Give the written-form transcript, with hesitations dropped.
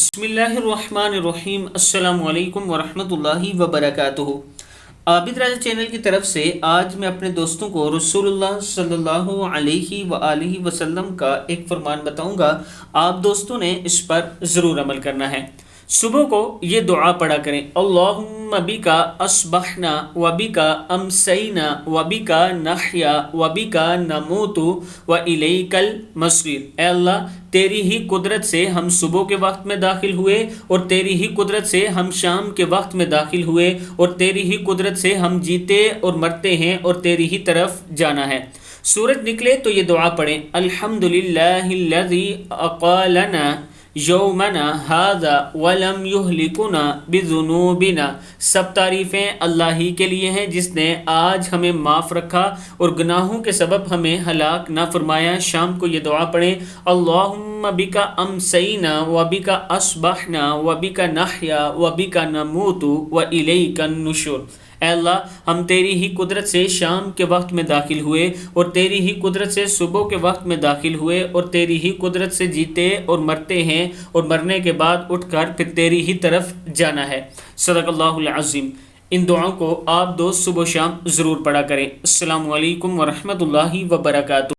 بسم اللہ الرحمن الرحیم، السلام علیکم ورحمۃ اللہ وبرکاتہ۔ عابد راجہ چینل کی طرف سے آج میں اپنے دوستوں کو رسول اللہ صلی اللہ علیہ وآلہ وسلم کا ایک فرمان بتاؤں گا۔ آپ دوستوں نے اس پر ضرور عمل کرنا ہے۔ صبح کو یہ دعا پڑھا کریں، اللہم بکا اصبحنا وبکا امسینا وبکا نحیا وبکا نموت والیک المصیر۔ اے اللہ، تیری ہی قدرت سے ہم صبح کے وقت میں داخل ہوئے، اور تیری ہی قدرت سے ہم شام کے وقت میں داخل ہوئے، اور تیری ہی قدرت سے ہم جیتے اور مرتے ہیں، اور تیری ہی طرف جانا ہے۔ سورج نکلے تو یہ دعا پڑھیں، الحمدللہ الذی اقالنا یومنا ھذا ولم یہلکنا بذنوبنا۔ سب تعریفیں اللہ ہی کے لیے ہیں جس نے آج ہمیں معاف رکھا اور گناہوں کے سبب ہمیں ہلاک نہ فرمایا۔ شام کو یہ دعا پڑھیں، اللہم بکا امسینا وبکا اصبحنا وبکا نحیا وبکا نموت والیک النشور۔ اے اللہ، ہم تیری ہی قدرت سے شام کے وقت میں داخل ہوئے، اور تیری ہی قدرت سے صبح کے وقت میں داخل ہوئے، اور تیری ہی قدرت سے جیتے اور مرتے ہیں، اور مرنے کے بعد اٹھ کر پھر تیری ہی طرف جانا ہے۔ صدق اللہ العظیم۔ ان دعاؤں کو آپ دوست صبح و شام ضرور پڑھا کریں۔ السلام علیکم ورحمۃ اللہ وبرکاتہ۔